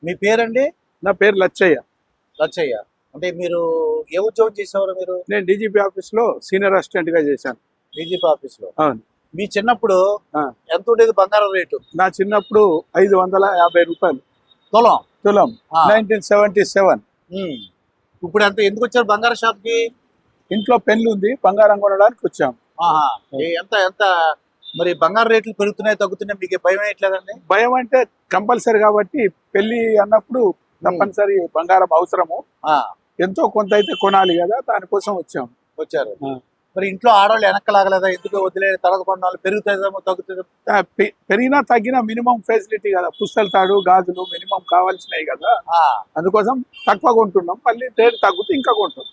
మీ పేరండి? నా పేరు లచ్చయ్య. లచ్చయ్య. అంటే మీరు ఏ ఉద్యోగం చేసేవారు మీరు? నేను డీజీపీ ఆఫీస్ లో సీనియర్ అసిస్టెంట్ గా చేశాను. డీజీపీ ఆఫీస్ లో. అవును. మీ చిన్నప్పుడు ఆ. ఎంత ఉండేది బంగారం రేటు? నా చిన్నప్పుడు 550 రూపాయలు తులం. తులం. ఆ. 1977. ఇప్పుడు ఎంత ఎందుకు వచ్చారు బంగారం షాప్ కి? ఇంట్లో పెళ్లి ఉంది, బంగారం కొనడానికి వచ్చాం. ఆహా. ఎంత ఎంత మరి బంగారం రేట్లు పెరుగుతున్నాయి తగ్గుతున్నాయి, మీకు భయం వేయట్లేదండి? భయం అంటే కంపల్సరీ కాబట్టి పెళ్లి అన్నప్పుడు తప్పనిసరి బంగారం అవసరము. ఎంతో కొంత అయితే కొనాలి కదా, దానికోసం వచ్చారు. మరి ఇంట్లో ఆడవాళ్ళు వెనక్కి లాగలేదా? ఎందుకు వదిలే తర్వాత కొన్నాళ్ళు పెరుగుతుందేమో తగ్గుతుందో? పెరిగినా తగ్గినా మినిమం ఫెసిలిటీ కదా, పుస్తల తాడు గాజులు మినిమం కావాల్సినవి కదా, అందుకోసం తక్కువ కొంటున్నాం. మళ్ళీ రేటు తగ్గుతూ ఇంకా కొంటాం.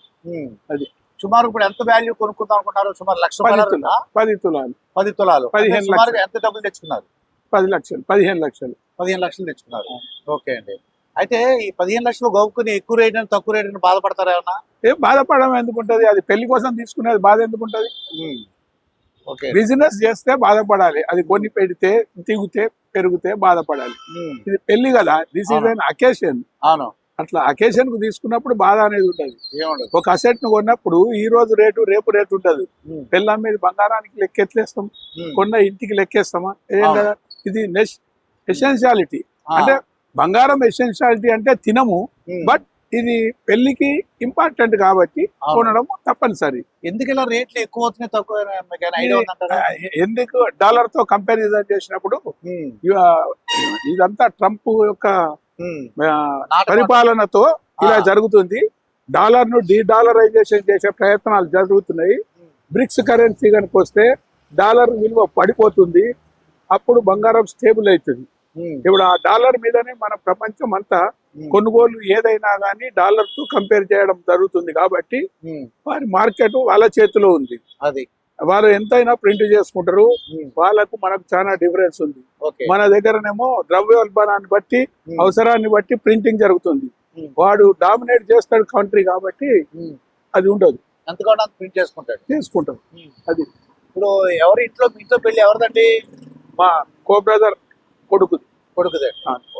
అది సుమారు ఇప్పుడు ఎంత వాల్యూ కొనుక్కుందాం అనుకుంటారు? సుమారు 1,00,000 10 తులాలు. 10 తులాలు. 15 సుమారుగా ఎంత డబ్బులు తెచ్చుకున్నారు? 10 లక్షలు. 15 లక్షలు. 15 లక్షలు తెచ్చుకున్నారు. ఓకే అండి. అయితే ఈ 15 లక్షలు గోపుకుని ఎక్కువ రేట్ అని తక్కువ రేట్ అని బాధపడతారా ఏమన్నా? ఏం బాధపడడం ఎందుకుంటది, అది పెళ్లి కోసం తీసుకునేది, బాధ ఎందుకుంటది? బిజినెస్ చేస్తే బాధపడాలి, అది కొని పెడితే దిగితే పెరిగితే బాధపడాలి. ఇది పెళ్లి కదా, దిస్ ఈజ్ అన్ అకేషన్. అవును. అట్లా అకేషన్ కు తీసుకున్నప్పుడు బాధ అనేది ఉంటది. ఒక అసెట్ ను కొన్నప్పుడు ఈ రోజు రేటు రేపు రేటు ఉంటది. పెళ్ళాం మీద బంగారానికి లెక్క ఎట్లేస్తాం, కొన్న ఇంటికి లెక్కేస్తామా? ఏం కదా, ఇది ఎసెన్షియాలిటీ. అంటే బంగారం ఎసెన్షియాలిటీ అంటే తినము, బట్ ఇది పెళ్లికి ఇంపార్టెంట్ కాబట్టి కొనడం తప్పనిసరి. ఎందుకు ఇలా రేట్లు ఎక్కువ అవుతున్నాయి తక్కువ? ఎందుకు డాలర్ తో కంపారిజన్ చేసినప్పుడు ఇదంతా ట్రంప్ యొక్క పరిపాలనతో ఇలా జరుగుతుంది. డాలర్ ను డీడాలరైజేషన్ చేసే ప్రయత్నాలు జరుగుతున్నాయి. బ్రిక్స్ కరెన్సీ కనుక వస్తే డాలర్ విలువ పడిపోతుంది, అప్పుడు బంగారం స్టేబుల్ అవుతుంది. ఇప్పుడు ఆ డాలర్ మీదనే మన ప్రపంచం అంతా కొనుగోలు ఏదైనా కానీ డాలర్ తో కంపేర్ చేయడం జరుగుతుంది. కాబట్టి వారి మార్కెట్ వాళ్ళ చేతిలో ఉంది. అది వాళ్ళు ఎంతైనా ప్రింట్ చేసుకుంటారు, వాళ్ళకు మనకు చాలా డిఫరెన్స్ ఉంది. మన దగ్గరనేమో ద్రవ్యోల్బణాన్ని బట్టి అవసరాన్ని బట్టి ప్రింటింగ్ జరుగుతుంది, వాడు డామినేట్ చేస్తాడు కంట్రీ కాబట్టి అది ఉండదు. ఎంతగానో ప్రింట్ చేసుకుంటాడు. అది ఇప్పుడు ఎవరి ఇంట్లో పెళ్లి ఎవరిదండి? మా కో బ్రదర్ కొడుకుదే.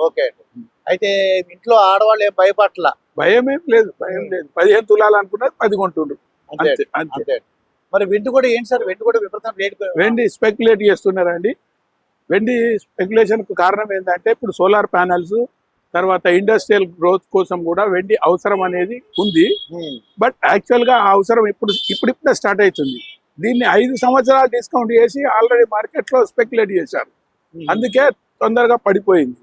ఓకే అండి. అయితే ఇంట్లో ఆడవాళ్ళు ఏం భయపట్ల? భయం ఏం లేదు. 15 తులాలు అనుకున్నది 10 కొంటుండ్రు. అంతే. మరి వెండి కూడా ఏంటి సార్? వెండి కూడా విపరీతం రేట్. వెండి స్పెక్యులేట్ చేస్తున్నారండి. వెండి స్పెక్యులేషన్ కు కారణం ఏంటంటే ఇప్పుడు సోలార్ ప్యానల్స్ తర్వాత ఇండస్ట్రియల్ గ్రోత్ కోసం కూడా వెండి అవసరం అనేది ఉంది. బట్ యాక్చువల్ గా ఆ అవసరం ఇప్పుడిప్పుడే స్టార్ట్ అవుతుంది. దీన్ని 5 సంవత్సరాలు డిస్కౌంట్ చేసి ఆల్రెడీ మార్కెట్ లో స్పెక్యులేట్ చేశారు, అందుకే తొందరగా పడిపోయింది.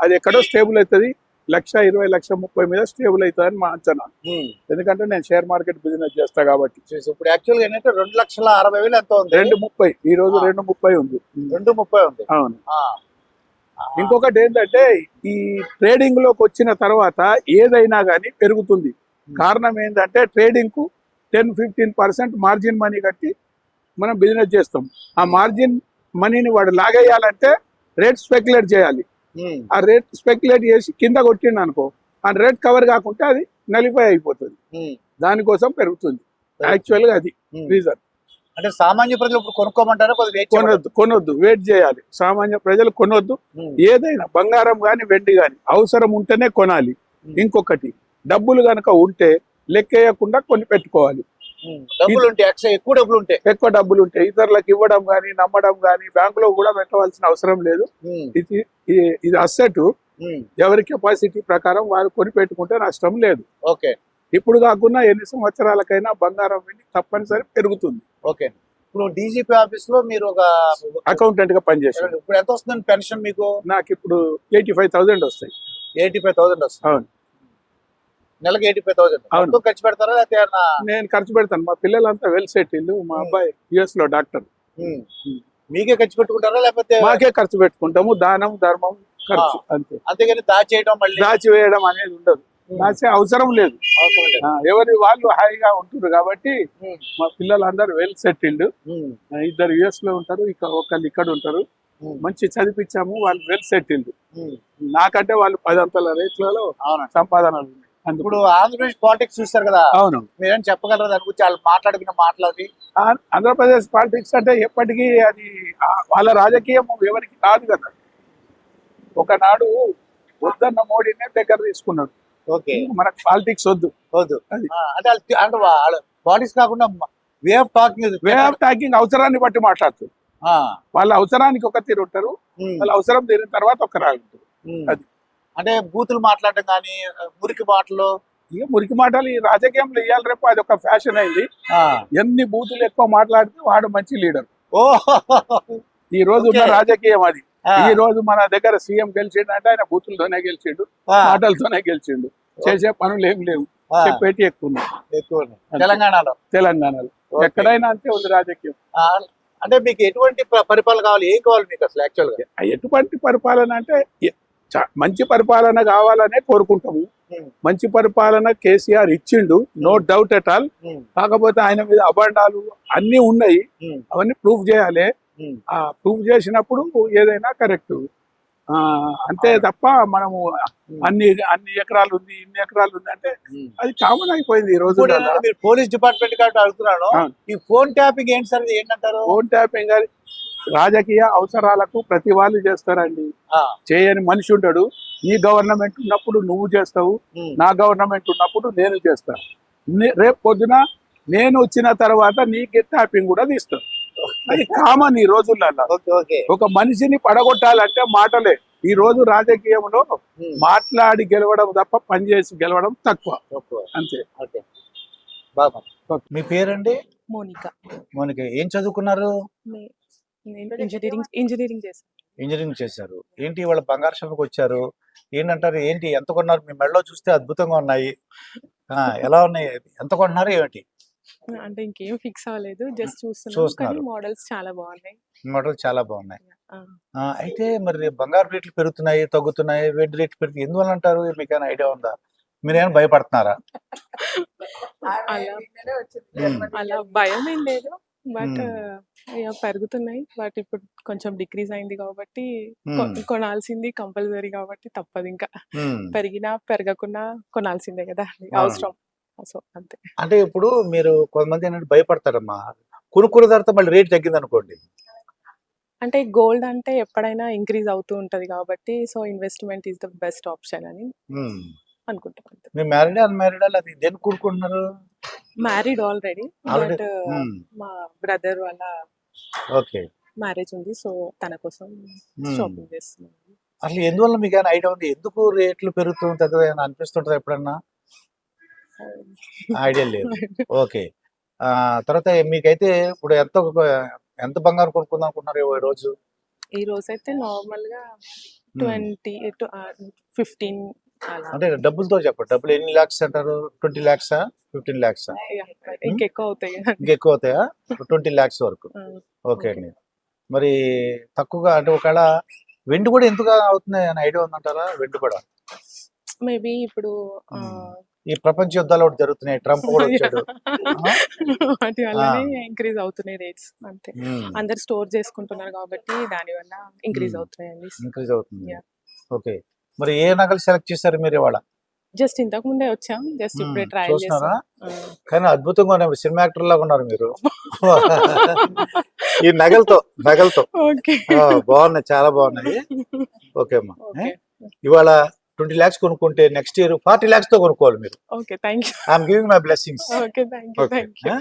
అది ఎక్కడో స్టేబుల్ అవుతుంది, 1,20,000 1,30,000 మీద స్టేబుల్ అవుతుంది మా అంచనా. ఎందుకంటే నేను షేర్ మార్కెట్ బిజినెస్ చేస్తా కాబట్టి. ఇప్పుడు యాక్చువల్ గా ఏంటంటే 2,60,000 ఎంతో ఉంది. 2,30,000 ఈ రోజు 2,30,000 ఉంది. 2,30,000 ఉంది. అవును. ఇంకొకటి ఏంటంటే ఈ ట్రేడింగ్ లోకి వచ్చిన తర్వాత ఏదైనా కానీ పెరుగుతుంది. కారణం ఏంటంటే ట్రేడింగ్ కు 10-15% మార్జిన్ మనీ కట్టి మనం బిజినెస్ చేస్తాం. ఆ మార్జిన్ మనీని వాడు లాగేయాలంటే రేట్ స్పెక్యులేట్ చేయాలి. ఆ రేట్ స్పెక్యులేట్ చేసి కింద కొట్టిండు అనుకో, ఆ రేట్ కవర్ కాకుంటే అది నలిఫై అయిపోతుంది, దానికోసం పెరుగుతుంది. యాక్చువల్ గా అది రీజన్. అంటే సామాన్య ప్రజలు ఇప్పుడు కొనుక్కోమంటారా? కొనొద్దు, వెయిట్ చేయాలి. సామాన్య ప్రజలు కొనొద్దు. ఏదైనా బంగారం గాని వెండి గాని అవసరం ఉంటేనే కొనాలి. ఇంకొకటి, డబ్బులు గనక ఉంటే లెక్కేయకుండా కొని పెట్టుకోవాలి. ఎక్కువ డబ్బులు ఉంటే ఇతరులకు ఇవ్వడం గానీ నమ్మడం గానీ బ్యాంకులో కూడా పెట్టవలసిన అవసరం లేదు. ఇది అసెట్, ఎవరి కెపాసిటీ ప్రకారం వారు కొని పెట్టుకుంటే నష్టం లేదు. ఇప్పుడు కాకుండా ఎన్ని సంవత్సరాలకైనా బంగారం వెండి తప్పనిసరి పెరుగుతుంది. ఇప్పుడు డీజీపీ ఆఫీస్ లో మీరు ఒక అకౌంటెంట్ గా పనిచేశారు. ఇప్పుడు ఎంత వస్తుంది పెన్షన్ మీకు? నాకు ఇప్పుడు 85,000 వస్తాయి. 85,000 వస్తాయి. అవును. నెలకు 85,000 ఖర్చు పెడతారా? నేను ఖర్చు పెడతాను. మా పిల్లలంతా వెల్ సెటిల్డ్. మా అబ్బాయి US లో డాక్టర్. మీకే ఖర్చు పెట్టుకుంటారా లేకపోతే? మాకే ఖర్చు పెట్టుకుంటాము. దానం ధర్మం ఖర్చు అంతే. అంతేగాని దాచివేయడం అనేది ఉండదు. దాచే అవసరం లేదు. ఎవరి వాళ్ళు హాయిగా ఉంటున్నారు కాబట్టి మా పిల్లలందరూ వెల్ సెటిల్డ్. 2 US లో ఉంటారు, ఒకళ్ళు ఇక్కడ ఉంటారు. మంచి చదివించాము, వాళ్ళు వెల్ సెటిల్డ్. నాకంటే వాళ్ళు 10 అంతల రేట్లలో సంపాదనలు. ఇప్పుడు ఆంధ్రప్రదేశ్ పాలిటిక్స్ చూస్తారు కదా, అవును, మీరేం చెప్పగలరు దాని గురించి? వాళ్ళు మాట్లాడుకున్న మాటలది. ఆంధ్రప్రదేశ్ పాలిటిక్స్ అంటే ఎప్పటికీ అది వాళ్ళ రాజకీయం ఎవరికి కాదు కదా. ఒకనాడు బుద్ధ వద్దన్న మోడీనే దగ్గర తీసుకున్నాడు. ఓకే, మనకు పాలిటిక్స్ వద్దు. వద్దు. అది అంటే అంటే వాళ్ళ పాలిటిక్స్ కాకుండా way of talking. Way of talking అవసరాన్ని బట్టి మాట్లాడుతారు. వాళ్ళ అవసరానికి ఒక తీరు ఉంటారు, వాళ్ళ అవసరం తీరిన తర్వాత ఒక రాగుంటారు. అది. అంటే బూతులు మాట్లాడటం కానీ, మురికి మాటలు. ఇక మురికి మాటలు ఈ రాజకీయంలో ఇవ్వాలి రేపు అది ఒక ఫ్యాషన్ అయింది. ఎన్ని బూతులు ఎక్కువ మాట్లాడితే వాడు మంచి లీడర్. ఓ ఈ రోజు ఉన్న Okay. రాజకీయం అది. ఈ రోజు మన దగ్గర సీఎం గెలిచిండు అంటే ఆయన బూతులతోనే గెలిచిండు, మాటలతోనే గెలిచిండు. చేసే పనులు ఏం లేవు, చెప్పేటి ఎక్కువ ఉన్నాయి. ఎక్కువ ఉన్నాయి. తెలంగాణలో ఎక్కడైనా అంతే ఉంది రాజకీయం. అంటే మీకు ఎటువంటి పరిపాలన కావాలి, ఏం కావాలి మీకు అసలు యాక్చువల్ గా? ఎటువంటి పరిపాలన అంటే మంచి పరిపాలన కావాలనే కోరుకుంటాము. మంచి పరిపాలన కేసీఆర్ ఇచ్చిండు, నో డౌట్ ఎట్ ఆల్. కాకపోతే ఆయన మీద అబండాలు అన్ని ఉన్నాయి, అవన్నీ ప్రూఫ్ చేయాలి. ఆ ప్రూఫ్ చేసినప్పుడు ఏదైనా కరెక్ట్. అంతే తప్ప మనము అన్ని ఎకరాలు ఉంది, ఇన్ని ఎకరాలు ఉంది అంటే అది కామన్ అయిపోయింది ఈ రోజు. మీరు పోలీస్ డిపార్ట్మెంట్ కాబట్టి అడుగుతున్నాను, ఈ ఫోన్ ట్యాపింగ్ ఏంటి సార్, ఇది ఏంటంటారు? ఫోన్ ట్యాపింగ్ అది రాజకీయ అవసరాలకు ప్రతి వాళ్ళు చేస్తారండి. చేయని మనిషి ఉంటాడు. నీ గవర్నమెంట్ ఉన్నప్పుడు నువ్వు చేస్తావు, నా గవర్నమెంట్ ఉన్నప్పుడు నేను చేస్తాను. రేపు పొద్దున నేను వచ్చిన తర్వాత నీకు ట్యాపింగ్ కూడా తీస్తాను. అది కామన్ ఈ రోజులలో. ఒక మనిషిని పడగొట్టాలంటే మాటలే. ఈ రోజు రాజకీయంలో మాట్లాడి గెలవడం తప్ప పనిచేసి గెలవడం తక్కువ, అంతే. మీ పేరండి? మోనిక. ఏం చదువుకున్నారు? ఇంజనీరింగ్ చేశారు. ఏంటి వాళ్ళ బంగారు షాపుకి వచ్చారు, ఏంటంటారు? ఏంటి ఎంత కొన్నారు? మీ మెడలో చూస్తే అద్భుతంగా ఉన్నాయి. ఎలా ఉన్నాయి, ఎంత కొన్నారు, ఏమిటి? అంటే ఇంకేం ఫిక్స్ అవ్వలేదు, జస్ట్ చూస్తున్నాను. చూస్తున్నారు. కానీ మోడల్స్ చాలా బాగున్నాయి. మోడల్ చాలా బాగున్నాయి. అయితే మరి బంగారు రేట్లు పెరుగుతున్నాయి, తగ్గుతున్నాయి, వెండి రేట్లు పెరుగుతాయి, ఎందువల్ల అంటారు? మీకైనా ఐడియా ఉందా? మీరేమైనా భయపడుతున్నారా? అలా భయం ఏం లేదు, బట్ పెరుగుతున్నాయి. బట్ ఇప్పుడు కొంచెం డిక్రీజ్ అయింది కాబట్టి కొనాల్సింది కంపల్సరీ కాబట్టి తప్పదు. ఇంకా పెరిగినా పెరగకుండా కొనాల్సిందే కదా, అవసరం. సో అంతే. అంటే ఇప్పుడు మీరు కొంతమంది ఏంటంటే భయపడతారమ్మా, కొనుక్కున్న తర్వాత మళ్ళీ రేట్ తగ్గింది అనుకోండి. అంటే గోల్డ్ అంటే ఎప్పుడైనా ఇంక్రీజ్ అవుతూ ఉంటది కాబట్టి, so investment is the best option అని అనుకుంటాను. మీరు మ్యారీడా అన్మ్యారీడా, అది దేనికి కూడుకుంటున్నారు? మ్యారీడ్ ఆల్రెడీ, బట్ మా బ్రదర్ వాళ్ళ మ్యారేజ్ ఉంది, సో తన కోసం షాపింగ్ చేస్తున్నాను. అసలు ఎందువల్ల మీకు ఏమైనా ఐడియా ఉంది? ఎందుకు రేట్లు పెరుగుతుంది తగ్గదు అనిపిస్తుంటది ఎప్పుడన్నా? ఐడియా లేదు. ఓకే. తర్వాత మీకైతే ఇప్పుడు ఎంత బంగారం కొనుక్కుందాం అనుకుంటున్నారు ఈ రోజు? ఈ రోజు అయితే నార్మల్ గా 20 to 15 అలా. అంటే డబ్బులతో చెప్పండి, డబ్బులు ఎన్ని లాక్స్ అంటారు? 20 lakhs, 15 lakhs? ఇంకెక్కువ అవుతాయి. ఇంకెక్కువ అవుతాయా? 20 lakhs వరకు. ఓకే అండి. మరి తక్కువగా అంటే ఒకవేళ వెండి కూడా ఎందుకు అవుతున్నాయి అని ఐడియా ఉందంటారా? వెండి కూడా మేబీ ఇప్పుడు ఈ ప్రపంచ యుద్ధాలు ఒకటి జరుగుతున్నాయి, ట్రంప్ కూడా వచ్చాడు, వాటి వల్లనే ఇంక్రీజ్ అవుతున్నాయి రేట్స్, అంతే. అందరు స్టోర్ చేసుకుంటున్నారు కాబట్టి దాని వల్ల ఇంక్రీజ్ అవుతున్నాయండి. ఇంక్రీజ్ అవుతుంది. ఓకే. మరి ఏ నగలు సెలెక్ట్ చేశారు మీరు ఇవాళ? జస్ట్ ఇంతకు ముందే వచ్చాం, జస్ట్ ఇప్పుడే ట్రయల్ చూస్తున్నారా? చేస్తాం. కానీ అద్భుతంగా ఉన్నారు, సినిమా యాక్టర్ లాగా ఉన్నారు మీరు. ఈ నగలతో ఓకే. బాగున్నాయి, చాలా బాగున్నాయి. ఓకే అమ్మా. ఇవాళ 20 lakhs కొనుక్కుంటే నెక్స్ట్ ఇయర్ 40 lakhs తో కొనుక్కోవాలి మీరు. Okay, thank you. I'm giving my blessings. Okay, thank you.